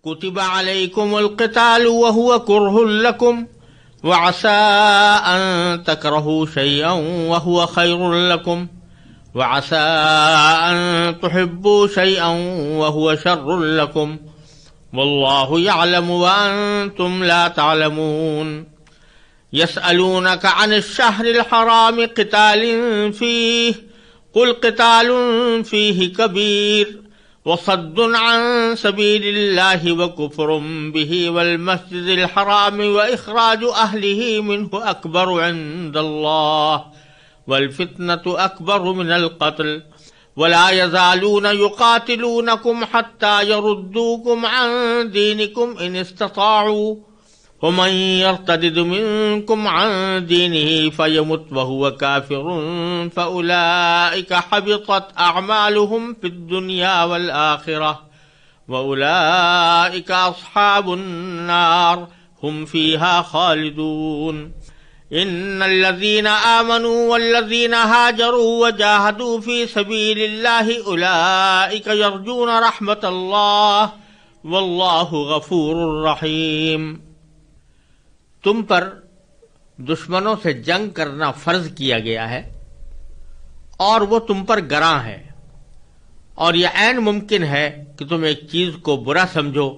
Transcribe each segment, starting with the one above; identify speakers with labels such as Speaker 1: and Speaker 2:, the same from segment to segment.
Speaker 1: كتب عليكم القتال وهو كره لكم وعسى أن تكرهوا شيئا وهو خير لكم وعسى أن تحبوا شيئا وهو شر لكم والله يعلم وأنتم لا تعلمون يسألونك عن الشهر الحرام قتال فيه قل قتال فيه كبير وصد عن سبيل الله وكفر به والمسجد الحرام وإخراج أهله منه أكبر عند الله والفتنة أكبر من القتل ولا يزالون يقاتلونكم حتى يردوكم عن دينكم إن استطاعوا ومن يرتد منكم عن دينه فيمت وهو كافر فأولئك حبطت أعمالهم في الدنيا والآخرة وأولئك أصحاب النار هم فيها خالدون إن الذين آمنوا والذين هاجروا وجاهدوا في سبيل الله أولئك يرجون رحمة الله والله غفور رحيم۔ تم پر دشمنوں سے جنگ کرنا فرض کیا گیا ہے اور وہ تم پر گراں ہے، اور یہ عین ممکن ہے کہ تم ایک چیز کو برا سمجھو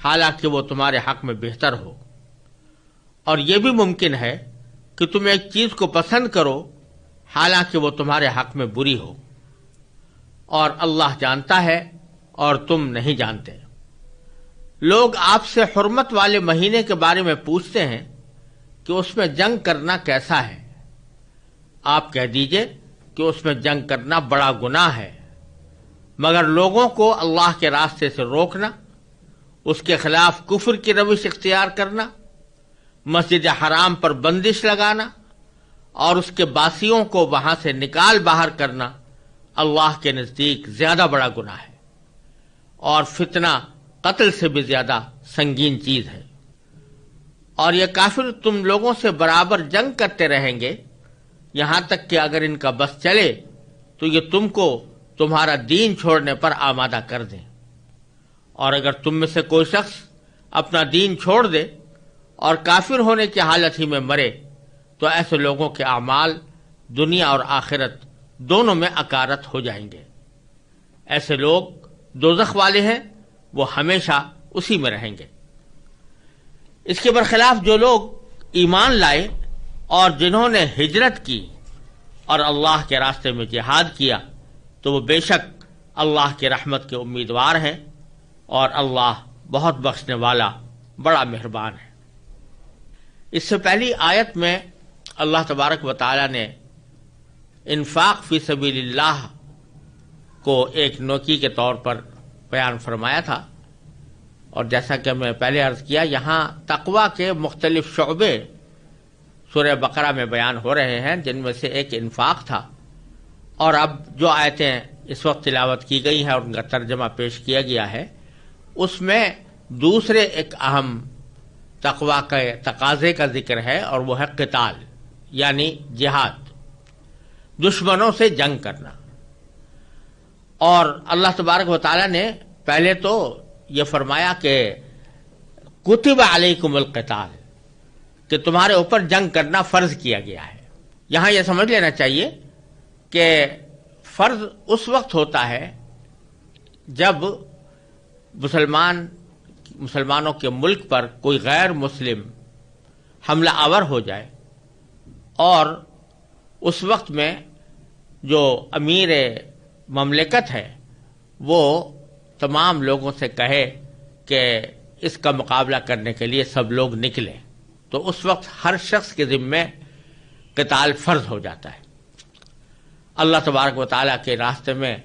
Speaker 1: حالانکہ وہ تمہارے حق میں بہتر ہو، اور یہ بھی ممکن ہے کہ تم ایک چیز کو پسند کرو حالانکہ وہ تمہارے حق میں بری ہو، اور اللہ جانتا ہے اور تم نہیں جانتے۔ لوگ آپ سے حرمت والے مہینے کے بارے میں پوچھتے ہیں کہ اس میں جنگ کرنا کیسا ہے۔ آپ کہہ دیجئے کہ اس میں جنگ کرنا بڑا گناہ ہے، مگر لوگوں کو اللہ کے راستے سے روکنا، اس کے خلاف کفر کی روش اختیار کرنا، مسجد حرام پر بندش لگانا اور اس کے باسیوں کو وہاں سے نکال باہر کرنا اللہ کے نزدیک زیادہ بڑا گناہ ہے، اور فتنہ قتل سے بھی زیادہ سنگین چیز ہے۔ اور یہ کافر تم لوگوں سے برابر جنگ کرتے رہیں گے یہاں تک کہ اگر ان کا بس چلے تو یہ تم کو تمہارا دین چھوڑنے پر آمادہ کر دیں، اور اگر تم میں سے کوئی شخص اپنا دین چھوڑ دے اور کافر ہونے کی حالت ہی میں مرے تو ایسے لوگوں کے اعمال دنیا اور آخرت دونوں میں اکارت ہو جائیں گے۔ ایسے لوگ دوزخ والے ہیں، وہ ہمیشہ اسی میں رہیں گے۔ اس کے برخلاف جو لوگ ایمان لائے اور جنہوں نے ہجرت کی اور اللہ کے راستے میں جہاد کیا تو وہ بے شک اللہ کی رحمت کے امیدوار ہیں، اور اللہ بہت بخشنے والا بڑا مہربان ہے۔ اس سے پہلی آیت میں اللہ تبارک و تعالی نے انفاق فی سبیل اللہ کو ایک نیکی کے طور پر بیان فرمایا تھا، اور جیسا کہ میں پہلے عرض کیا یہاں تقوی کے مختلف شعبے سورہ بقرہ میں بیان ہو رہے ہیں، جن میں سے ایک انفاق تھا، اور اب جو آیتیں اس وقت تلاوت کی گئی ہیں اور ان کا ترجمہ پیش کیا گیا ہے اس میں دوسرے ایک اہم تقوی کے تقاضے کا ذکر ہے، اور وہ ہے قتال، یعنی جہاد، دشمنوں سے جنگ کرنا۔ اور اللہ تبارک و تعالی نے پہلے تو یہ فرمایا کہ کتب علیکم القتال، کہ تمہارے اوپر جنگ کرنا فرض کیا گیا ہے۔ یہاں یہ سمجھ لینا چاہیے کہ فرض اس وقت ہوتا ہے جب مسلمانوں کے ملک پر کوئی غیر مسلم حملہ آور ہو جائے، اور اس وقت میں جو امیر مملکت ہے وہ تمام لوگوں سے کہے کہ اس کا مقابلہ کرنے کے لیے سب لوگ نکلیں، تو اس وقت ہر شخص کے ذمے قتال فرض ہو جاتا ہے۔ اللہ تبارک و تعالیٰ کے راستے میں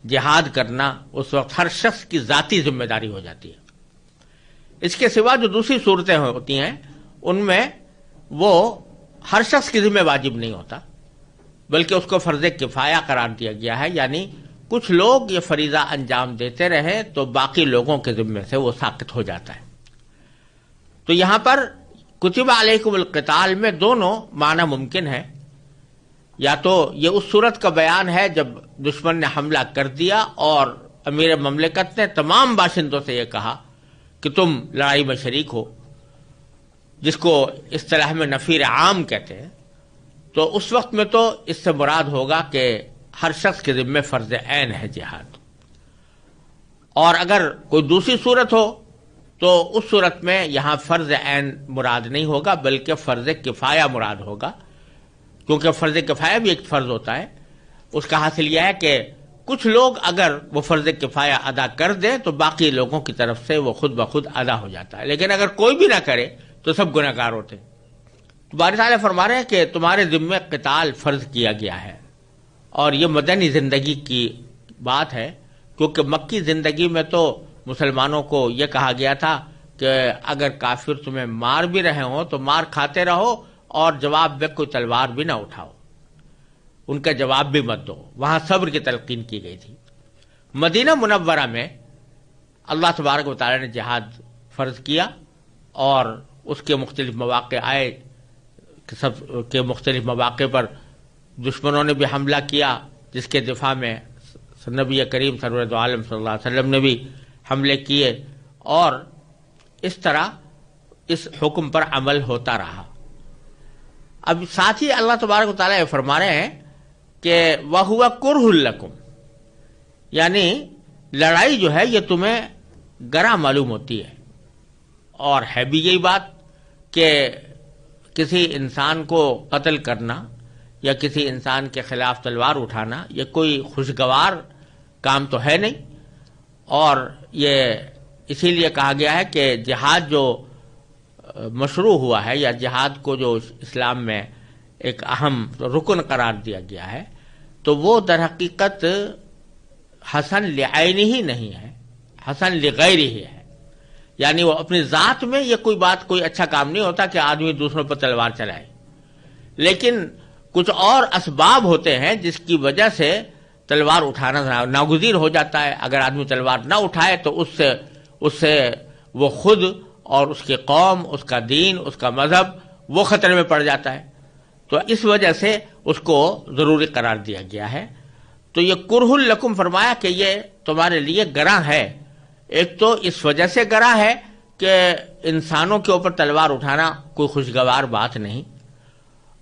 Speaker 1: جہاد کرنا اس وقت ہر شخص کی ذاتی ذمہ داری ہو جاتی ہے۔ اس کے سوا جو دوسری صورتیں ہوتی ہیں ان میں وہ ہر شخص کی ذمہ واجب نہیں ہوتا، بلکہ اس کو فرض کفایہ قرار دیا گیا ہے، یعنی کچھ لوگ یہ فریضہ انجام دیتے رہیں تو باقی لوگوں کے ذمے سے وہ ساقط ہو جاتا ہے۔ تو یہاں پر کتب علیکم القتال میں دونوں معنی ممکن ہے، یا تو یہ اس صورت کا بیان ہے جب دشمن نے حملہ کر دیا اور امیر مملکت نے تمام باشندوں سے یہ کہا کہ تم لڑائی میں شریک ہو، جس کو اصطلاح میں نفیر عام کہتے ہیں، تو اس وقت میں تو اس سے مراد ہوگا کہ ہر شخص کے ذمہ فرض عین ہے جہاد. اور اگر کوئی دوسری صورت ہو تو اس صورت میں یہاں فرض عین مراد نہیں ہوگا بلکہ فرض کفایہ مراد ہوگا، کیونکہ فرض کفایہ بھی ایک فرض ہوتا ہے. اس کا حاصل یہ ہے کہ کچھ لوگ اگر وہ فرض کفایہ ادا کر دیں تو باقی لوگوں کی طرف سے وہ خود بخود ادا ہو جاتا ہے، لیکن اگر کوئی بھی نہ کرے تو سب گناہ گار ہوتے ہیں. باری تعالیٰ فرما رہے ہیں کہ تمہارے ذمہ قتال فرض کیا گیا ہے، اور یہ مدنی زندگی کی بات ہے، کیونکہ مکی زندگی میں تو مسلمانوں کو یہ کہا گیا تھا کہ اگر کافر تمہیں مار بھی رہے ہوں تو مار کھاتے رہو اور جواب میں کوئی تلوار بھی نہ اٹھاؤ، ان کا جواب بھی مت دو. وہاں صبر کی تلقین کی گئی تھی. مدینہ منورہ میں اللہ تبارک و تعالی نے جہاد فرض کیا، اور اس کے مختلف مواقع آئے کہ سب کے مختلف مواقع پر دشمنوں نے بھی حملہ کیا، جس کے دفاع میں نبی کریم سرور دو عالم صلی اللہ علیہ وسلم نے بھی حملے کیے، اور اس طرح اس حکم پر عمل ہوتا رہا. اب ساتھ ہی اللہ تبارک و تعالیٰ یہ فرما رہے ہیں کہ وَهُوَ كُرْهٌ لَكُمْ، یعنی لڑائی جو ہے یہ تمہیں گراں معلوم ہوتی ہے. اور ہے بھی یہی بات کہ کسی انسان کو قتل کرنا یا کسی انسان کے خلاف تلوار اٹھانا یہ کوئی خوشگوار کام تو ہے نہیں، اور یہ اسی لیے کہا گیا ہے کہ جہاد جو مشروع ہوا ہے یا جہاد کو جو اسلام میں ایک اہم رکن قرار دیا گیا ہے تو وہ در حقیقت حسن لعینہ ہی نہیں ہے، حسن لغیرہ ہی ہے. یعنی وہ اپنی ذات میں یہ کوئی بات کوئی اچھا کام نہیں ہوتا کہ آدمی دوسروں پر تلوار چلائے، لیکن کچھ اور اسباب ہوتے ہیں جس کی وجہ سے تلوار اٹھانا ناگزیر ہو جاتا ہے. اگر آدمی تلوار نہ اٹھائے تو اس سے وہ خود اور اس کی قوم، اس کا دین، اس کا مذہب وہ خطرے میں پڑ جاتا ہے. تو اس وجہ سے اس کو ضروری قرار دیا گیا ہے. تو یہ کرہ لکم فرمایا کہ یہ تمہارے لیے گراں ہے. ایک تو اس وجہ سے گراں ہے کہ انسانوں کے اوپر تلوار اٹھانا کوئی خوشگوار بات نہیں،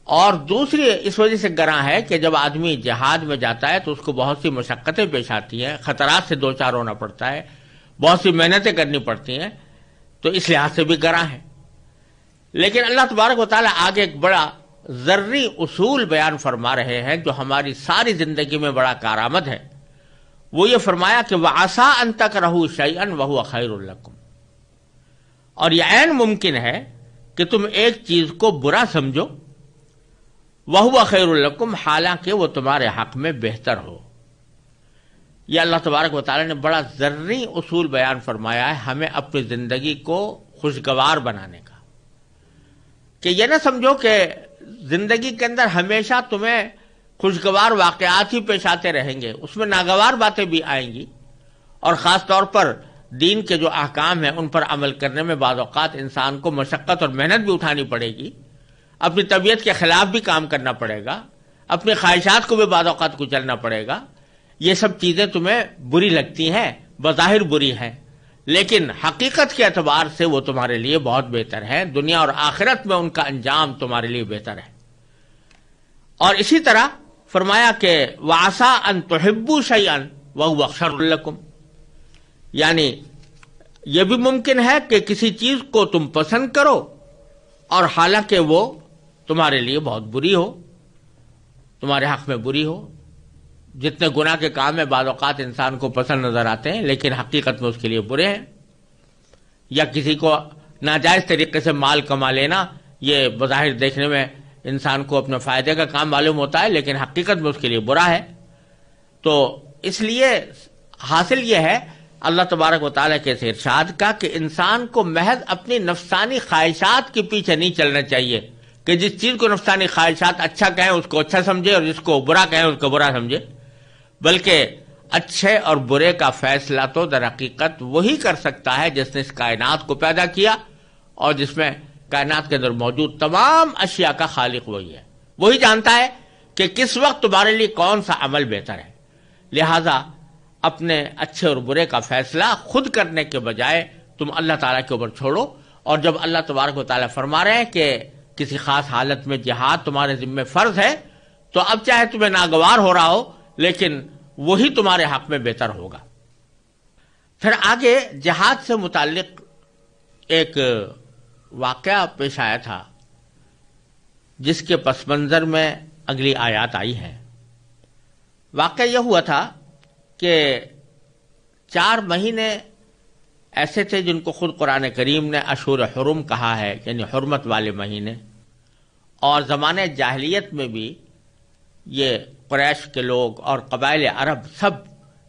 Speaker 1: اور دوسری اس وجہ سے گراں ہے کہ جب آدمی جہاد میں جاتا ہے تو اس کو بہت سی مشقتیں پیش آتی ہیں، خطرات سے دو چار ہونا پڑتا ہے، بہت سی محنتیں کرنی پڑتی ہیں، تو اس لحاظ سے بھی گراں ہے. لیکن اللہ تبارک و تعالیٰ آگے ایک بڑا ذرّی اصول بیان فرما رہے ہیں جو ہماری ساری زندگی میں بڑا کارآمد ہے. وہ یہ فرمایا کہ وَعَسَىٰ أَن تَكْرَهُوا شَيْئًا وَهُوَ خَيْرٌ لَكُمْ، اور یہ عین ممکن ہے کہ تم ایک چیز کو برا سمجھو، وَهُوَ خَيْرٌ لَكُمْ، حالانکہ وہ تمہارے حق میں بہتر ہو. یہ اللہ تبارک و تعالیٰ نے بڑا ذرّی اصول بیان فرمایا ہے ہمیں اپنی زندگی کو خوشگوار بنانے کا، کہ یہ نہ سمجھو کہ زندگی کے اندر ہمیشہ تمہیں خوشگوار واقعات ہی پیش آتے رہیں گے، اس میں ناگوار باتیں بھی آئیں گی، اور خاص طور پر دین کے جو احکام ہیں ان پر عمل کرنے میں بعض اوقات انسان کو مشقت اور محنت بھی اٹھانی پڑے گی، اپنی طبیعت کے خلاف بھی کام کرنا پڑے گا، اپنی خواہشات کو بھی بعض اوقات کچلنا پڑے گا. یہ سب چیزیں تمہیں بری لگتی ہیں، بظاہر بری ہیں، لیکن حقیقت کے اعتبار سے وہ تمہارے لیے بہت بہتر ہے، دنیا اور آخرت میں ان کا انجام تمہارے لیے بہتر ہے. اور اسی طرح فرمایا کہ وَعَسَىٰ أَن تُحِبُّوا شَيْئًا وَهُوَ شَرٌّ لَكُمْ، یعنی یہ بھی ممکن ہے کہ کسی چیز کو تم پسند کرو اور حالانکہ وہ تمہارے لیے بہت بری ہو، تمہارے حق میں بری ہو. جتنے گناہ کے کام ہیں بعض اوقات انسان کو پسند نظر آتے ہیں لیکن حقیقت میں اس کے لیے برے ہیں. یا کسی کو ناجائز طریقے سے مال کما لینا، یہ بظاہر دیکھنے میں انسان کو اپنے فائدے کا کام معلوم ہوتا ہے لیکن حقیقت میں اس کے لیے برا ہے. تو اس لیے حاصل یہ ہے اللہ تبارک و تعالیٰ کے اس ارشاد کا کہ انسان کو محض اپنی نفسانی خواہشات کے پیچھے نہیں چلنا چاہیے، کہ جس چیز کو نفسانی خواہشات اچھا کہیں اس کو اچھا سمجھے اور جس کو برا کہیں اس کو برا سمجھے، بلکہ اچھے اور برے کا فیصلہ تو در حقیقت وہی کر سکتا ہے جس نے اس کائنات کو پیدا کیا، اور جس میں کائنات کے اندر موجود تمام اشیاء کا خالق وہی ہے. وہی جانتا ہے کہ کس وقت تمہارے لیے کون سا عمل بہتر ہے. لہذا اپنے اچھے اور برے کا فیصلہ خود کرنے کے بجائے تم اللہ تعالیٰ کے اوپر چھوڑو، اور جب اللہ تبارک و تعالیٰ فرما رہے ہیں کہ کسی خاص حالت میں جہاد تمہارے ذمہ فرض ہے، تو اب چاہے تمہیں ناگوار ہو رہا ہو لیکن وہی تمہارے حق میں بہتر ہوگا۔ پھر آگے جہاد سے متعلق ایک واقعہ پیش آیا تھا جس کے پس منظر میں اگلی آیات آئی ہیں۔ واقعہ یہ ہوا تھا کہ 4 مہینے ایسے تھے جن کو خود قرآن کریم نے اشہر حرم کہا ہے، یعنی حرمت والے مہینے، اور زمانے جاہلیت میں بھی یہ قریش کے لوگ اور قبائل عرب سب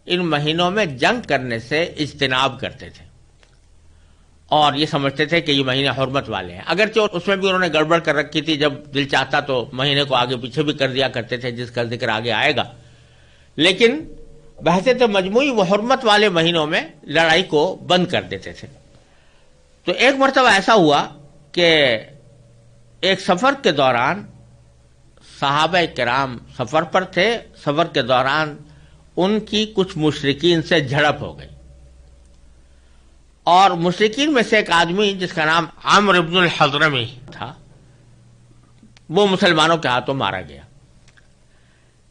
Speaker 1: ان مہینوں میں جنگ کرنے سے اجتناب کرتے تھے اور یہ سمجھتے تھے کہ یہ مہینے حرمت والے ہیں، اگرچہ اس میں بھی انہوں نے گڑبڑ کر رکھی تھی، جب دل چاہتا تو مہینے کو آگے پیچھے بھی کر دیا کرتے تھے جس کا ذکر آگے آئے گا، لیکن بحثیت مجموعی وہ حرمت والے مہینوں میں لڑائی کو بند کر دیتے تھے۔ تو ایک مرتبہ ایسا ہوا کہ ایک سفر کے دوران صحابہ کرام سفر پر تھے، سفر کے دوران ان کی کچھ مشرکین سے جھڑپ ہو گئی، اور مشرکین میں سے ایک آدمی جس کا نام عمرو بن الحضرمی تھا وہ مسلمانوں کے ہاتھوں مارا گیا۔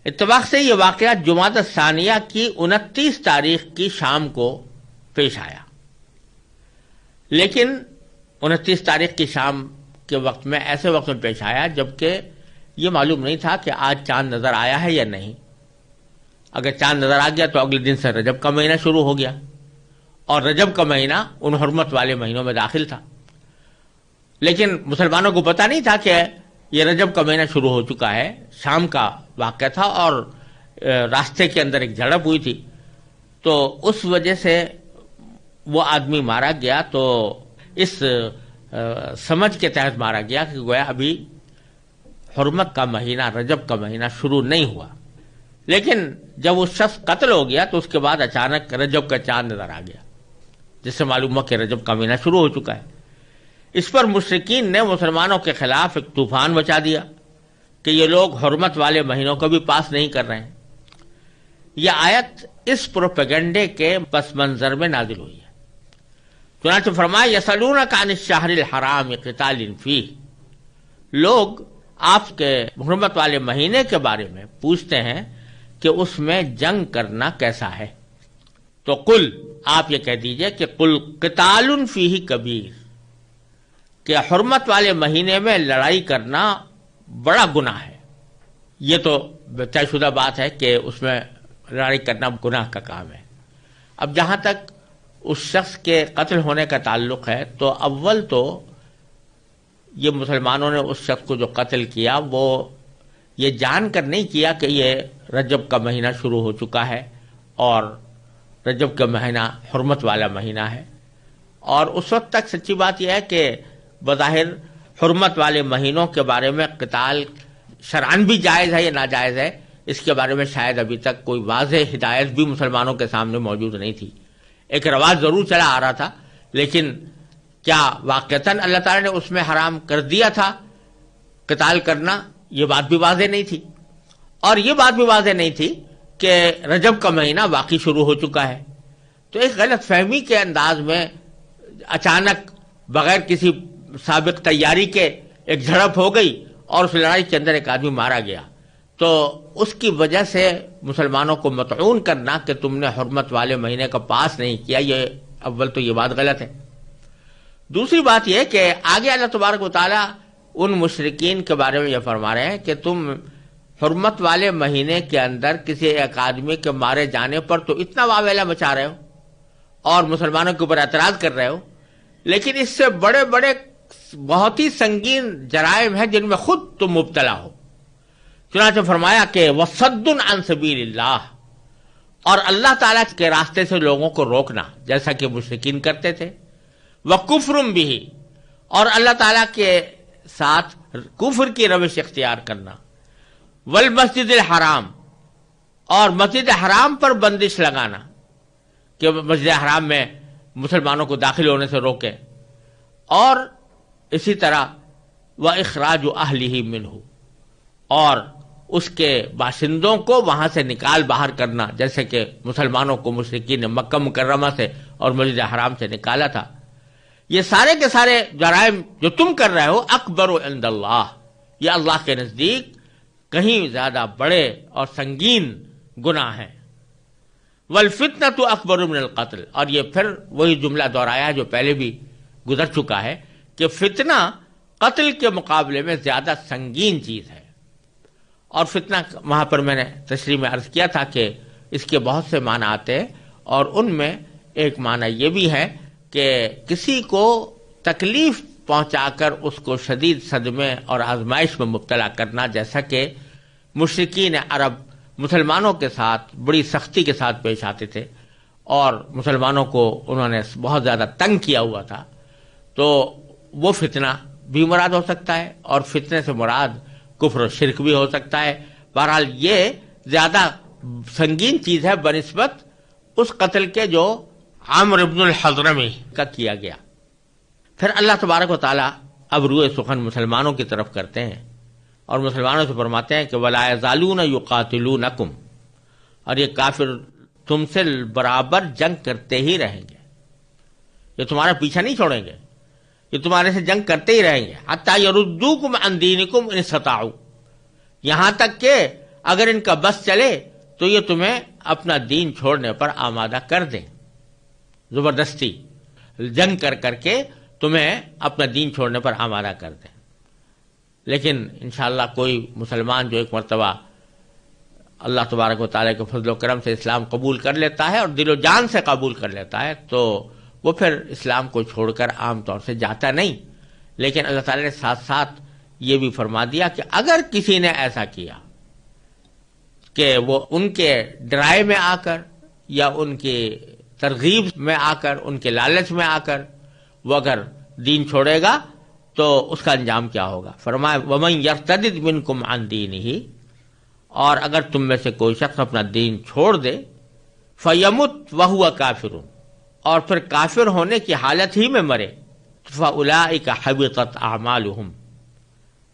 Speaker 1: اتفاق سے یہ واقعہ جمادی الثانیہ کی 29 تاریخ کی شام کو پیش آیا، لیکن 29 تاریخ کی شام کے وقت میں ایسے وقت میں پیش آیا جبکہ یہ معلوم نہیں تھا کہ آج چاند نظر آیا ہے یا نہیں۔ اگر چاند نظر آ گیا تو اگلے دن سے رجب کا مہینہ شروع ہو گیا، اور رجب کا مہینہ ان حرمت والے مہینوں میں داخل تھا، لیکن مسلمانوں کو پتہ نہیں تھا کہ یہ رجب کا مہینہ شروع ہو چکا ہے۔ شام کا واقعہ تھا اور راستے کے اندر ایک جھڑپ ہوئی تھی، تو اس وجہ سے وہ آدمی مارا گیا۔ تو اس سمجھ کے تحت مارا گیا کہ گویا ابھی حرمت کا مہینہ رجب کا مہینہ شروع نہیں ہوا، لیکن جب وہ شخص قتل ہو گیا تو اس کے بعد اچانک رجب کا چاند نظر آ گیا، جس سے معلوم ہوا کہ رجب کا مہینہ شروع ہو چکا ہے۔ اس پر مشرکین نے مسلمانوں کے خلاف ایک طوفان مچا دیا کہ یہ لوگ حرمت والے مہینوں کو بھی پاس نہیں کر رہے ہیں۔ یہ آیت اس پروپیگنڈے کے پس منظر میں نازل ہوئی ہے۔ چنانچہ فرمایا یسألونک عن الشہر الحرام قتال فیہ، لوگ آپ کے حرمت والے مہینے کے بارے میں پوچھتے ہیں کہ اس میں جنگ کرنا کیسا ہے، تو قل، آپ یہ کہہ دیجئے کہ قل قتال فیہ کبیر، کہ حرمت والے مہینے میں لڑائی کرنا بڑا گناہ ہے۔ یہ تو طے شدہ بات ہے کہ اس میں لڑائی کرنا گناہ کا کام ہے۔ اب جہاں تک اس شخص کے قتل ہونے کا تعلق ہے تو اول تو یہ مسلمانوں نے اس شخص کو جو قتل کیا وہ یہ جان کر نہیں کیا کہ یہ رجب کا مہینہ شروع ہو چکا ہے اور رجب کا مہینہ حرمت والا مہینہ ہے، اور اس وقت تک سچی بات یہ ہے کہ بظاہر حرمت والے مہینوں کے بارے میں قتال شرعاً بھی جائز ہے یا ناجائز ہے، اس کے بارے میں شاید ابھی تک کوئی واضح ہدایت بھی مسلمانوں کے سامنے موجود نہیں تھی۔ ایک رواج ضرور چلا آ رہا تھا، لیکن کیا واقعتاً اللہ تعالیٰ نے اس میں حرام کر دیا تھا قتال کرنا، یہ بات بھی واضح نہیں تھی، اور یہ بات بھی واضح نہیں تھی کہ رجب کا مہینہ واقعی شروع ہو چکا ہے۔ تو ایک غلط فہمی کے انداز میں اچانک بغیر کسی سابق تیاری کے ایک جھڑپ ہو گئی اور اس لڑائی کے اندر ایک آدمی مارا گیا، تو اس کی وجہ سے مسلمانوں کو مطعون کرنا کہ تم نے حرمت والے مہینے کا پاس نہیں کیا، یہ اول تو یہ بات غلط ہے۔ دوسری بات یہ کہ آگے اللہ تبارک و تعالیٰ ان مشرکین کے بارے میں یہ فرما رہے ہیں کہ تم حرمت والے مہینے کے اندر کسی ایک آدمی کے مارے جانے پر تو اتنا واویلا مچا رہے ہو اور مسلمانوں کے اوپر اعتراض کر رہے ہو، لیکن اس سے بڑے بڑے بہت ہی سنگین جرائم ہیں جن میں خود تم مبتلا ہو۔ چنانچہ فرمایا کہ وَصَدٌّ عَن سَبِيلِ اللَّهِ، اور اللہ تعالیٰ کے راستے سے لوگوں کو روکنا جیسا کہ مشرکین کرتے تھے، وَكُفْرٌ بِهِ، اور اللہ تعالیٰ کے ساتھ کفر کی روش اختیار کرنا، وَالْمَسْجِدِ الْحَرَامِ، اور مسجد حرام پر بندش لگانا کہ مسجد حرام میں مسلمانوں کو داخل ہونے سے روکے، اور اسی طرح وَإِخْرَاجُ أَهْلِهِ مِنْهُ، اور اس کے باشندوں کو وہاں سے نکال باہر کرنا، جیسے کہ مسلمانوں کو مشرکین نے مکہ مکرمہ سے اور مسجد حرام سے نکالا تھا۔ یہ سارے کے سارے جرائم جو تم کر رہے ہو اکبر عند اللہ، یہ اللہ کے نزدیک کہیں زیادہ بڑے اور سنگین گناہ ہیں۔ والفتنۃ اکبر من القتل، اور یہ پھر وہی جملہ دہرایا جو پہلے بھی گزر چکا ہے کہ فتنہ قتل کے مقابلے میں زیادہ سنگین چیز ہے۔ اور فتنہ وہاں پر میں نے تشریح میں عرض کیا تھا کہ اس کے بہت سے معنی آتے ہیں، اور ان میں ایک معنی یہ بھی ہے کہ کسی کو تکلیف پہنچا کر اس کو شدید صدمے اور آزمائش میں مبتلا کرنا، جیسا کہ مشرکین عرب مسلمانوں کے ساتھ بڑی سختی کے ساتھ پیش آتے تھے اور مسلمانوں کو انہوں نے بہت زیادہ تنگ کیا ہوا تھا، تو وہ فتنہ بھی مراد ہو سکتا ہے، اور فتنے سے مراد کفر و شرک بھی ہو سکتا ہے۔ بہرحال یہ زیادہ سنگین چیز ہے بنسبت اس قتل کے جو عمرو بن الحضرمی کا کیا گیا۔ پھر اللہ تبارک و تعالیٰ اب روئے سخن مسلمانوں کی طرف کرتے ہیں اور مسلمانوں سے فرماتے ہیں کہ وَلَا يَزَالُونَ يُقَاتِلُونَكُمْ، اور یہ کافر تم سے برابر جنگ کرتے ہی رہیں گے، یہ تمہارا پیچھا نہیں چھوڑیں گے، یہ تمہارے سے جنگ کرتے ہی رہیں گے، حَتَّى يَرُدُّوكُمْ عَنْ دِينِكُمْ إِنِ اسْتَطَاعُوا، یہاں تک کہ اگر ان کا بس چلے تو یہ تمہیں اپنا دین چھوڑنے پر آمادہ کر دیں، زبردستی جنگ کر کر کے تمہیں اپنا دین چھوڑنے پر آمادہ کر دیں۔ لیکن انشاءاللہ کوئی مسلمان جو ایک مرتبہ اللہ تبارک و تعالیٰ کے فضل و کرم سے اسلام قبول کر لیتا ہے اور دل و جان سے قبول کر لیتا ہے تو وہ پھر اسلام کو چھوڑ کر عام طور سے جاتا نہیں، لیکن اللہ تعالیٰ نے ساتھ ساتھ یہ بھی فرما دیا کہ اگر کسی نے ایسا کیا کہ وہ ان کے ڈرائے میں آ کر یا ان کی ترغیب میں آ کر، ان کے لالچ میں آ کر وہ اگر دین چھوڑے گا تو اس کا انجام کیا ہوگا؟ فرمایا وَمَن يَرْتَدِدْ مِنْكُمْ عَنْ دِينِهِ، اور اگر تم میں سے کوئی شخص اپنا دین چھوڑ دے فَيَمُتْ وَهُوَ كَافِرٌ، اور پھر کافر ہونے کی حالت ہی میں مرے، فَأُولَئِكَ حَبِطَتْ أَعْمَالُهُمْ،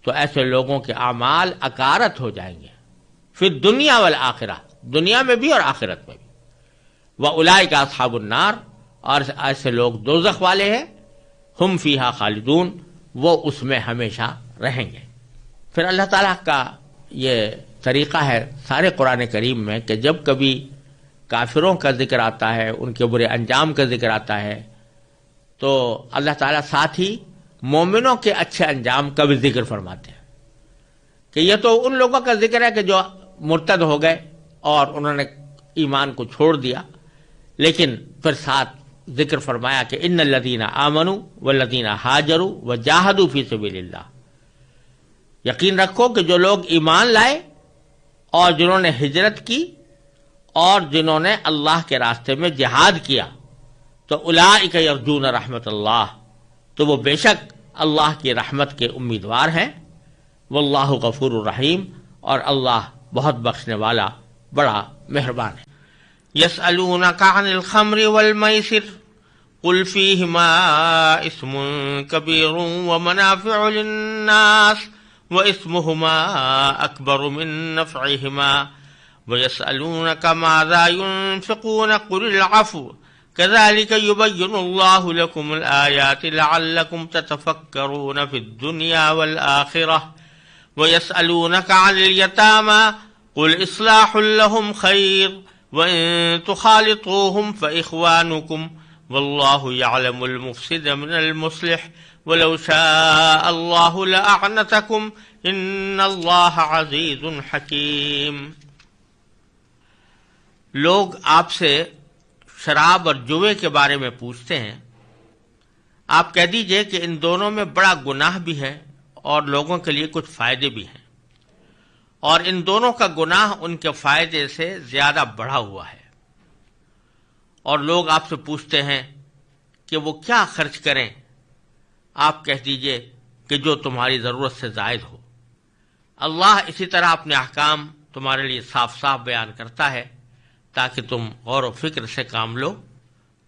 Speaker 1: تو ایسے لوگوں کے اعمال اکارت ہو جائیں گے، فی الدنیا والآخرہ، دنیا میں بھی اور آخرت میں بھی، وَأُولَئِكَ أَصْحَابُ النَّارِ، اور ایسے لوگ دوزخ والے ہیں، ہم فیہا خالدون، وہ اس میں ہمیشہ رہیں گے۔ پھر اللہ تعالیٰ کا یہ طریقہ ہے سارے قرآن کریم میں کہ جب کبھی کافروں کا ذکر آتا ہے، ان کے برے انجام کا ذکر آتا ہے، تو اللہ تعالیٰ ساتھ ہی مومنوں کے اچھے انجام کا بھی ذکر فرماتے ہیں کہ یہ تو ان لوگوں کا ذکر ہے کہ جو مرتد ہو گئے اور انہوں نے ایمان کو چھوڑ دیا، لیکن پھر ساتھ ذکر فرمایا کہ ان الذین آمنوا والذین ہاجروا وجاہدوا فی سبیل اللہ، یقین رکھو کہ جو لوگ ایمان لائے اور جنہوں نے ہجرت کی اور جنہوں نے اللہ کے راستے میں جہاد کیا، تو اولئک یرجون رحمت اللہ، تو وہ بے شک اللہ کی رحمت کے امیدوار ہیں، واللہ غفور الرحیم، اور اللہ بہت بخشنے والا بڑا مہربان ہے۔ یسألونک عن الخمر والمیسر قل فیہما اسم کبیر ومنافع للناس واسمهما اکبر من نفعہما ویسألونک ماذا ينفقون قل العفو كذلك يبين الله لكم الآيات لعلكم تتفكرون في الدنيا والآخرة ويسألونك عن اليتامى قل إصلاح لهم خير وإن تخالطوهم فإخوانكم والله يعلم المفسد من المصلح ولو شاء الله لأعنتكم إن الله عزيز حكيم۔ لوگ آپ سے شراب اور جوے کے بارے میں پوچھتے ہیں، آپ کہہ دیجئے کہ ان دونوں میں بڑا گناہ بھی ہے اور لوگوں کے لیے کچھ فائدے بھی ہیں، اور ان دونوں کا گناہ ان کے فائدے سے زیادہ بڑھا ہوا ہے۔ اور لوگ آپ سے پوچھتے ہیں کہ وہ کیا خرچ کریں، آپ کہہ دیجئے کہ جو تمہاری ضرورت سے زائد ہو۔ اللہ اسی طرح اپنے احکام تمہارے لیے صاف صاف بیان کرتا ہے تاکہ تم غور و فکر سے کام لو،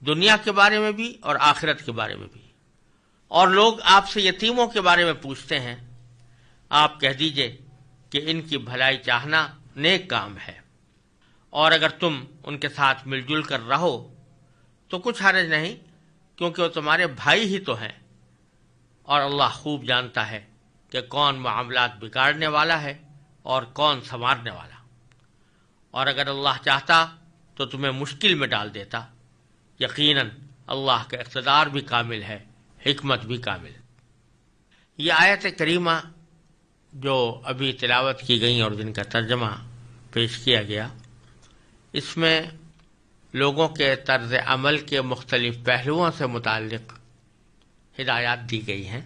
Speaker 1: دنیا کے بارے میں بھی اور آخرت کے بارے میں بھی۔ اور لوگ آپ سے یتیموں کے بارے میں پوچھتے ہیں، آپ کہہ دیجئے کہ ان کی بھلائی چاہنا نیک کام ہے، اور اگر تم ان کے ساتھ مل جل کر رہو تو کچھ حرج نہیں کیونکہ وہ تمہارے بھائی ہی تو ہیں، اور اللہ خوب جانتا ہے کہ کون معاملات بگاڑنے والا ہے اور کون سنوارنے والا۔ اور اگر اللہ چاہتا تو تمہیں مشکل میں ڈال دیتا، یقیناً اللہ کا اقتدار بھی کامل ہے، حکمت بھی کامل۔ یہ آیت کریمہ جو ابھی تلاوت کی گئی اور جن کا ترجمہ پیش کیا گیا، اس میں لوگوں کے طرز عمل کے مختلف پہلوؤں سے متعلق ہدایات دی گئی ہیں۔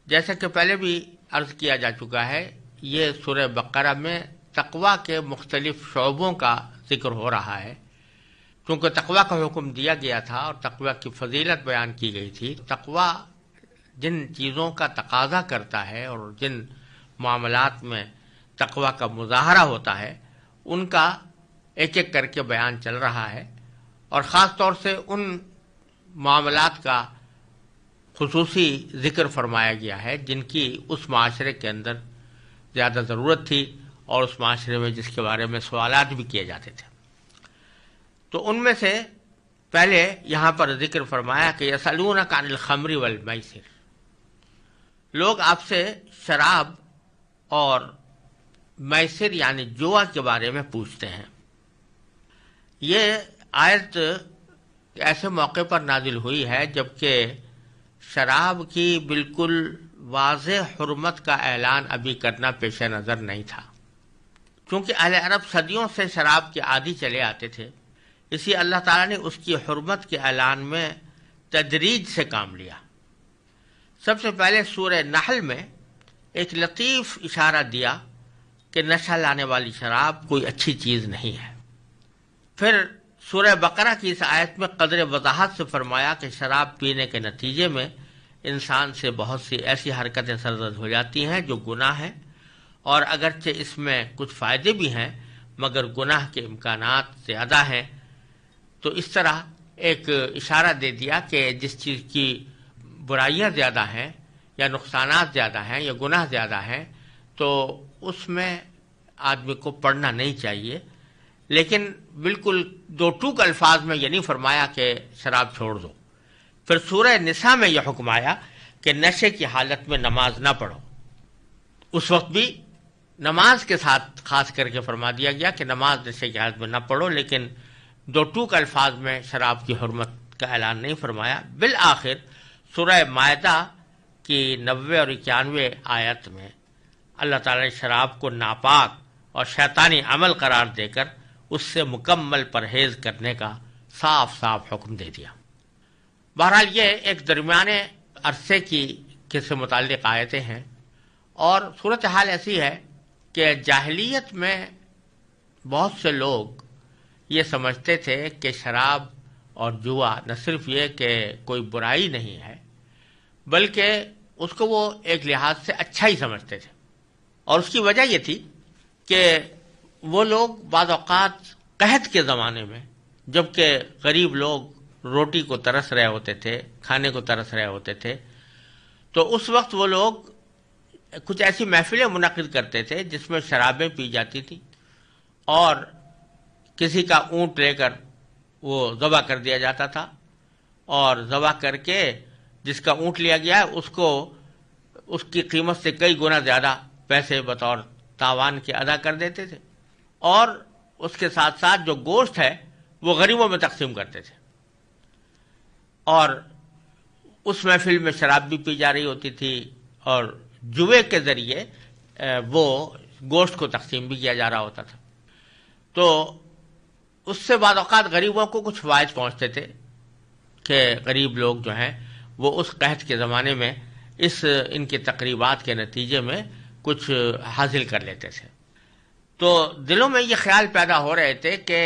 Speaker 1: جیسا کہ پہلے بھی عرض کیا جا چکا ہے، یہ سورہ بقرہ میں تقویٰ کے مختلف شعبوں کا ذکر ہو رہا ہے۔ چونکہ تقویٰ کا حکم دیا گیا تھا اور تقویٰ کی فضیلت بیان کی گئی تھی، تقویٰ جن چیزوں کا تقاضا کرتا ہے اور جن معاملات میں تقویٰ کا مظاہرہ ہوتا ہے، ان کا ایک ایک کر کے بیان چل رہا ہے، اور خاص طور سے ان معاملات کا خصوصی ذکر فرمایا گیا ہے جن کی اس معاشرے کے اندر زیادہ ضرورت تھی اور اس معاشرے میں جس کے بارے میں سوالات بھی کیے جاتے تھے۔ تو ان میں سے پہلے یہاں پر ذکر فرمایا کہ یسألونک عن الخمر والمیسر، لوگ آپ سے شراب اور میسر یعنی جوا کے بارے میں پوچھتے ہیں۔ یہ آیت ایسے موقع پر نازل ہوئی ہے جبکہ شراب کی بالکل واضح حرمت کا اعلان ابھی کرنا پیش نظر نہیں تھا، چونکہ اہل عرب صدیوں سے شراب کے عادی چلے آتے تھے، اسی اللہ تعالیٰ نے اس کی حرمت کے اعلان میں تدریج سے کام لیا۔ سب سے پہلے سورہ نحل میں ایک لطیف اشارہ دیا کہ نشہ لانے والی شراب کوئی اچھی چیز نہیں ہے۔ پھر سورہ بقرہ کی اس آیت میں قدر وضاحت سے فرمایا کہ شراب پینے کے نتیجے میں انسان سے بہت سی ایسی حرکتیں سرزد ہو جاتی ہیں جو گناہ ہیں، اور اگرچہ اس میں کچھ فائدے بھی ہیں مگر گناہ کے امکانات زیادہ ہیں۔ تو اس طرح ایک اشارہ دے دیا کہ جس چیز کی برائیاں زیادہ ہیں یا نقصانات زیادہ ہیں یا گناہ زیادہ ہیں تو اس میں آدمی کو پڑھنا نہیں چاہیے، لیکن بالکل دو ٹوک الفاظ میں یہ نہیں فرمایا کہ شراب چھوڑ دو۔ پھر سورہ نساء میں یہ حکم آیا کہ نشے کی حالت میں نماز نہ پڑھو، اس وقت بھی نماز کے ساتھ خاص کر کے فرما دیا گیا کہ نماز نشے کی حالت میں نہ پڑھو، لیکن دو ٹوک الفاظ میں شراب کی حرمت کا اعلان نہیں فرمایا۔ بالآخر سورہ مائدہ کی 90 اور 91 آیت میں اللہ تعالیٰ نے شراب کو ناپاک اور شیطانی عمل قرار دے کر اس سے مکمل پرہیز کرنے کا صاف صاف حکم دے دیا۔ بہرحال یہ ایک درمیانے عرصے کی سے متعلق آیتیں ہیں، اور صورتحال ایسی ہے کہ جاہلیت میں بہت سے لوگ یہ سمجھتے تھے کہ شراب اور جوا نہ صرف یہ کہ کوئی برائی نہیں ہے بلکہ اس کو وہ ایک لحاظ سے اچھا ہی سمجھتے تھے، اور اس کی وجہ یہ تھی کہ وہ لوگ بعض اوقات قحط کے زمانے میں جبکہ غریب لوگ روٹی کو ترس رہے ہوتے تھے، کھانے کو ترس رہے ہوتے تھے، تو اس وقت وہ لوگ کچھ ایسی محفلیں منعقد کرتے تھے جس میں شرابیں پی جاتی تھیں، اور کسی کا اونٹ لے کر وہ ذبح کر دیا جاتا تھا، اور ذبح کر کے جس کا اونٹ لیا گیا ہے اس کو اس کی قیمت سے کئی گنا زیادہ پیسے بطور تاوان کے ادا کر دیتے تھے، اور اس کے ساتھ ساتھ جو گوشت ہے وہ غریبوں میں تقسیم کرتے تھے، اور اس محفل میں شراب بھی پی جا رہی ہوتی تھی اور جوے کے ذریعے وہ گوشت کو تقسیم بھی کیا جا رہا ہوتا تھا۔ تو اس سے بعض اوقات غریبوں کو کچھ فوائد پہنچتے تھے کہ غریب لوگ جو ہیں وہ اس قحط کے زمانے میں ان کی تقریبات کے نتیجے میں کچھ حاصل کر لیتے تھے۔ تو دلوں میں یہ خیال پیدا ہو رہے تھے کہ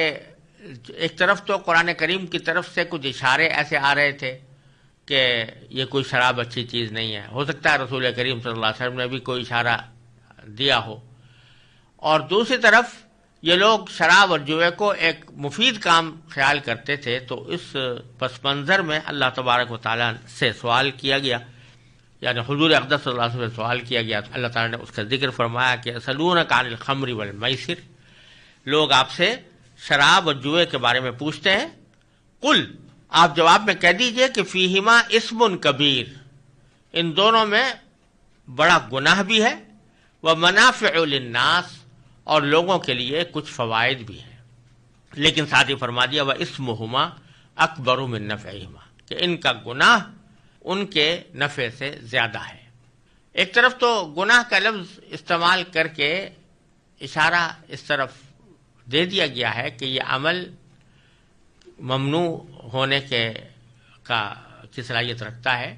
Speaker 1: ایک طرف تو قرآن کریم کی طرف سے کچھ اشارے ایسے آ رہے تھے کہ یہ کوئی شراب اچھی چیز نہیں ہے، ہو سکتا ہے رسول کریم صلی اللہ علیہ وسلم نے بھی کوئی اشارہ دیا ہو، اور دوسری طرف یہ لوگ شراب اور جوئے کو ایک مفید کام خیال کرتے تھے۔ تو اس پس منظر میں اللہ تبارک و تعالیٰ سے سوال کیا گیا، یعنی حضور اقدس صلی اللہ علیہ وسلم سے سوال کیا گیا، تو اللہ تعالیٰ نے اس کا ذکر فرمایا کہ یسألونک عن الخمر والمیسر، لوگ آپ سے شراب اور جوئے کے بارے میں پوچھتے ہیں، قل آپ جواب میں کہہ دیجئے کہ فیہما اسم کبیر، ان دونوں میں بڑا گناہ بھی ہے، ومنافع للناس، اور لوگوں کے لیے کچھ فوائد بھی ہیں، لیکن ساتھ ہی فرما دیا واسمہما اکبر من نفعہما، کہ ان کا گناہ ان کے نفع سے زیادہ ہے۔ ایک طرف تو گناہ کا لفظ استعمال کر کے اشارہ اس طرف دے دیا گیا ہے کہ یہ عمل ممنوع ہونے کی صلاحیت رکھتا ہے،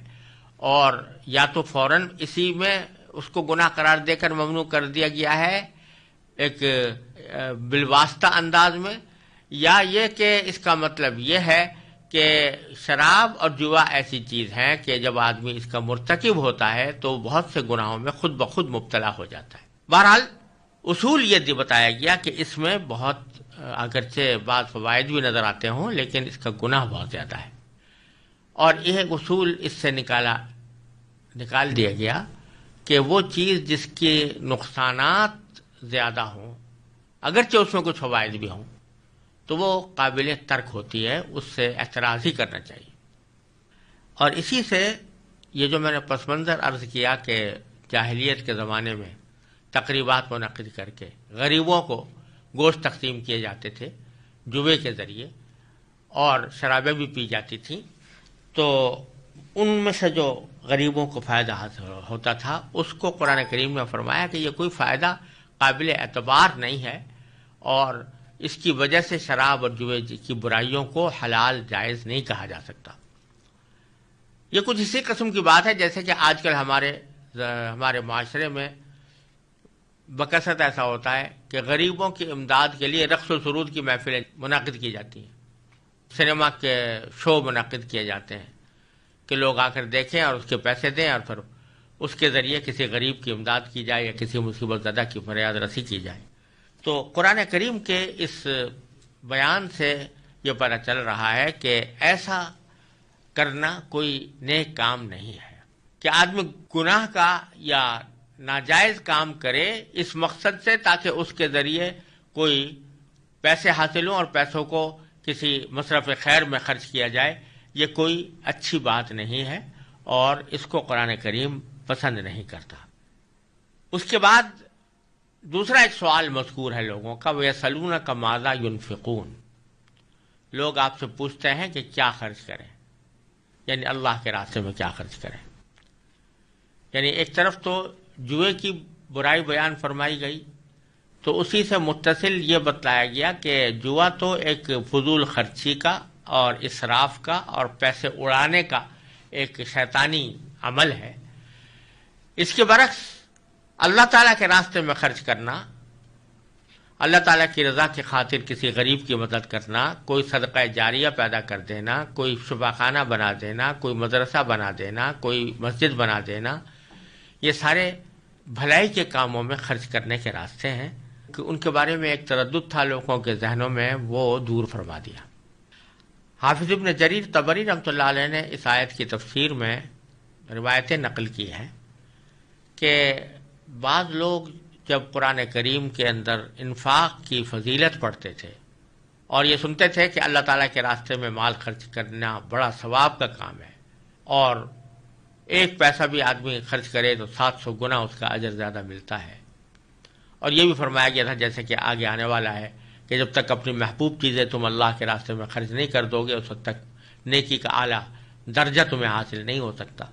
Speaker 1: اور یا تو فوراً اسی میں اس کو گناہ قرار دے کر ممنوع کر دیا گیا ہے ایک بالواسطہ انداز میں، یا یہ کہ اس کا مطلب یہ ہے کہ شراب اور جوا ایسی چیز ہیں کہ جب آدمی اس کا مرتکب ہوتا ہے تو بہت سے گناہوں میں خود بخود مبتلا ہو جاتا ہے۔ بہرحال اصول یہ بتایا گیا کہ اس میں بہت اگرچہ بعض فوائد بھی نظر آتے ہوں لیکن اس کا گناہ بہت زیادہ ہے، اور یہ اصول اس سے نکال دیا گیا کہ وہ چیز جس کے نقصانات زیادہ ہوں اگرچہ اس میں کچھ فوائد بھی ہوں تو وہ قابل ترک ہوتی ہے، اس سے اعتراض ہی کرنا چاہیے۔ اور اسی سے یہ جو میں نے پس منظر عرض کیا کہ جاہلیت کے زمانے میں تقریبات منعقد کر کے غریبوں کو گوشت تقسیم کیے جاتے تھے جوے کے ذریعے، اور شرابیں بھی پی جاتی تھیں، تو ان میں سے جو غریبوں کو فائدہ حاصل ہوتا تھا اس کو قرآن کریم نے فرمایا کہ یہ کوئی فائدہ قابل اعتبار نہیں ہے، اور اس کی وجہ سے شراب اور جوے کی برائیوں کو حلال جائز نہیں کہا جا سکتا۔ یہ کچھ اسی قسم کی بات ہے جیسے کہ آج کل ہمارے معاشرے میں بکثرت ایسا ہوتا ہے کہ غریبوں کی امداد کے لیے رقص و سرود کی محفلیں منعقد کی جاتی ہیں، سنیما کے شو منعقد کیے جاتے ہیں کہ لوگ آ کر دیکھیں اور اس کے پیسے دیں، اور پھر اس کے ذریعے کسی غریب کی امداد کی جائے یا کسی مصیبت زدہ کی فریاد رسی کی جائے۔ تو قرآن کریم کے اس بیان سے یہ پتہ چل رہا ہے کہ ایسا کرنا کوئی نیک کام نہیں ہے کہ آدمی گناہ کا یا ناجائز کام کرے اس مقصد سے تاکہ اس کے ذریعے کوئی پیسے حاصل ہوں اور پیسوں کو کسی مصرف خیر میں خرچ کیا جائے۔ یہ کوئی اچھی بات نہیں ہے اور اس کو قرآن کریم پسند نہیں کرتا۔ اس کے بعد دوسرا ایک سوال مذکور ہے لوگوں کا، وَيَسْأَلُونَكَ مَاذَا يُنْفِقُونَ، لوگ آپ سے پوچھتے ہیں کہ کیا خرچ کریں، یعنی اللہ کے راستے میں کیا خرچ کریں۔ یعنی ایک طرف تو جوئے کی برائی بیان فرمائی گئی، تو اسی سے متصل یہ بتلایا گیا کہ جوا تو ایک فضول خرچی کا اور اسراف کا اور پیسے اڑانے کا ایک شیطانی عمل ہے۔ اس کے برعکس اللہ تعالیٰ کے راستے میں خرچ کرنا، اللہ تعالیٰ کی رضا کی خاطر کسی غریب کی مدد کرنا، کوئی صدقہ جاریہ پیدا کر دینا، کوئی شفا خانہ بنا دینا، کوئی مدرسہ بنا دینا، کوئی مسجد بنا دینا، یہ سارے بھلائی کے کاموں میں خرچ کرنے کے راستے ہیں کہ ان کے بارے میں ایک تردد تھا لوگوں کے ذہنوں میں، وہ دور فرما دیا۔ حافظ ابن جریر طبری رحمۃ اللہ علیہ نے اس آیت کی تفسیر میں روایتیں نقل کی ہیں کہ بعض لوگ جب قرآن کریم کے اندر انفاق کی فضیلت پڑھتے تھے اور یہ سنتے تھے کہ اللہ تعالیٰ کے راستے میں مال خرچ کرنا بڑا ثواب کا کام ہے، اور ایک پیسہ بھی آدمی خرچ کرے تو 700 گنا اس کا اجر زیادہ ملتا ہے، اور یہ بھی فرمایا گیا تھا جیسے کہ آگے آنے والا ہے کہ جب تک اپنی محبوب چیزیں تم اللہ کے راستے میں خرچ نہیں کر دو گے اس وقت تک نیکی کا اعلیٰ درجہ تمہیں حاصل نہیں ہو سکتا۔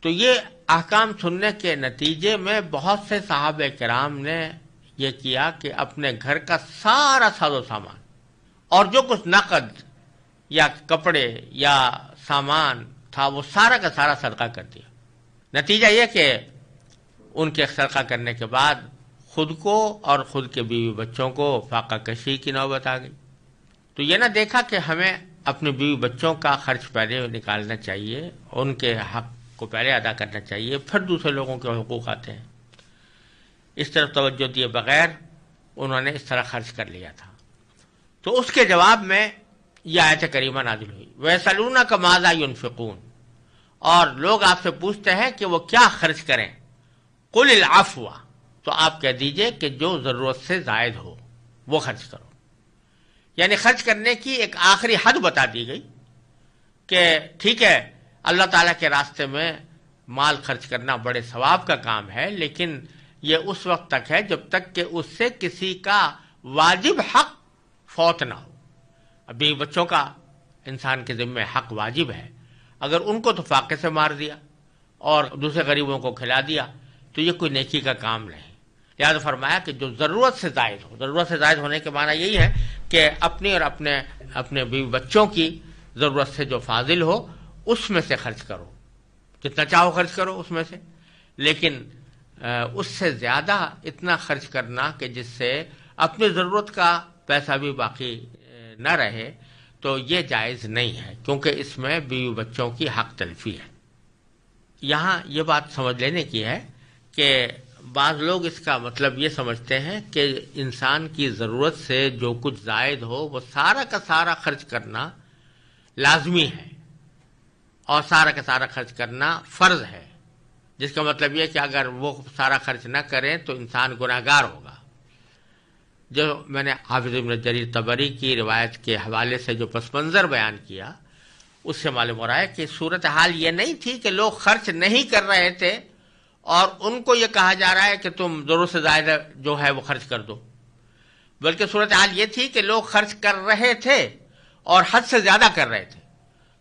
Speaker 1: تو یہ احکام سننے کے نتیجے میں بہت سے صحابہ کرام نے یہ کیا کہ اپنے گھر کا سارا ساز و سامان اور جو کچھ نقد یا کپڑے یا سامان تھا وہ سارا کا سارا صدقہ کر دیا۔ نتیجہ یہ کہ ان کے صدقہ کرنے کے بعد خود کو اور خود کے بیوی بچوں کو فاقہ کشی کی نوبت آ گئی۔ تو یہ نہ دیکھا کہ ہمیں اپنے بیوی بچوں کا خرچ پہلے نکالنا چاہیے، ان کے حق کو پہلے ادا کرنا چاہیے، پھر دوسرے لوگوں کے حقوق آتے ہیں۔ اس طرف توجہ دیے بغیر انہوں نے اس طرح خرچ کر لیا تھا۔ تو اس کے جواب میں یہ آیت کریمہ نازل ہوئی، وَيَسْأَلُونَكَ مَاذَا يُنْفِقُونَ، اور لوگ آپ سے پوچھتے ہیں کہ وہ کیا خرچ کریں، قُلِ الْعَفْوَ، تو آپ کہہ دیجئے کہ جو ضرورت سے زائد ہو وہ خرچ کرو۔ یعنی خرچ کرنے کی ایک آخری حد بتا دی گئی کہ ٹھیک ہے اللہ تعالیٰ کے راستے میں مال خرچ کرنا بڑے ثواب کا کام ہے، لیکن یہ اس وقت تک ہے جب تک کہ اس سے کسی کا واجب حق فوت نہ ہو۔ ابھی بچوں کا انسان کے ذمہ حق واجب ہے، اگر ان کو تو فاقے سے مار دیا اور دوسرے غریبوں کو کھلا دیا تو یہ کوئی نیکی کا کام نہیں۔ لہٰذا فرمایا کہ جو ضرورت سے زائد ہو، ضرورت سے زائد ہونے کے معنی یہی ہے کہ اپنی اور اپنے بیوی بچوں کی ضرورت سے جو فاضل ہو اس میں سے خرچ کرو، جتنا چاہو خرچ کرو اس میں سے، لیکن اس سے زیادہ اتنا خرچ کرنا کہ جس سے اپنی ضرورت کا پیسہ بھی باقی نہ رہے، تو یہ جائز نہیں ہے، کیونکہ اس میں بیوی بچوں کی حق تلفی ہے۔ یہاں یہ بات سمجھ لینے کی ہے کہ بعض لوگ اس کا مطلب یہ سمجھتے ہیں کہ انسان کی ضرورت سے جو کچھ زائد ہو وہ سارا کا سارا خرچ کرنا لازمی ہے اور سارا کا سارا خرچ کرنا فرض ہے، جس کا مطلب یہ کہ اگر وہ سارا خرچ نہ کریں تو انسان گناہگار ہوگا۔ جو میں نے حافظ ابن جریر طبری کی روایت کے حوالے سے جو پس منظر بیان کیا اس سے معلوم ہو رہا ہے کہ صورتحال یہ نہیں تھی کہ لوگ خرچ نہیں کر رہے تھے اور ان کو یہ کہا جا رہا ہے کہ تم ضرورت سے زائد جو ہے وہ خرچ کر دو، بلکہ صورتحال یہ تھی کہ لوگ خرچ کر رہے تھے اور حد سے زیادہ کر رہے تھے،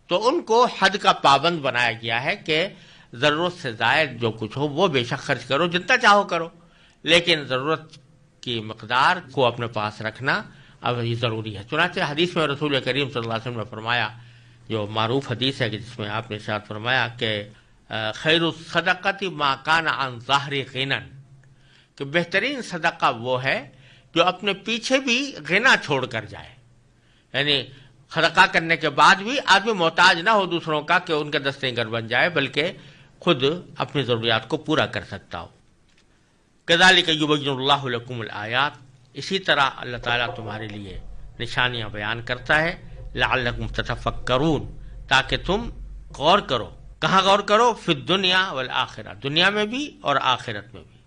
Speaker 1: تو ان کو حد کا پابند بنایا گیا ہے کہ ضرورت سے زائد جو کچھ ہو وہ بے شک خرچ کرو، جتنا چاہو کرو، لیکن ضرورت کی مقدار کو اپنے پاس رکھنا اب یہ ضروری ہے۔ چنانچہ حدیث میں رسول کریم صلی اللہ علیہ وسلم نے فرمایا، جو معروف حدیث ہے کہ جس میں آپ نے ارشاد فرمایا کہ خیر الصدقۃ ما کان عن ظہر غنی، کہ بہترین صدقہ وہ ہے جو اپنے پیچھے بھی غنا چھوڑ کر جائے، یعنی صدقہ کرنے کے بعد بھی آدمی محتاج نہ ہو دوسروں کا کہ ان کے دستے گر بن جائے، بلکہ خود اپنی ضروریات کو پورا کر سکتا ہو۔ کذالک یبین اللہ لکم الآیات، اسی طرح اللہ تعالیٰ تمہارے لیے نشانیاں بیان کرتا ہے، لعلکم تتفکرون، تاکہ تم غور کرو۔ کہاں غور کرو؟ فی الدنیا والآخرہ، دنیا میں بھی اور آخرت میں بھی۔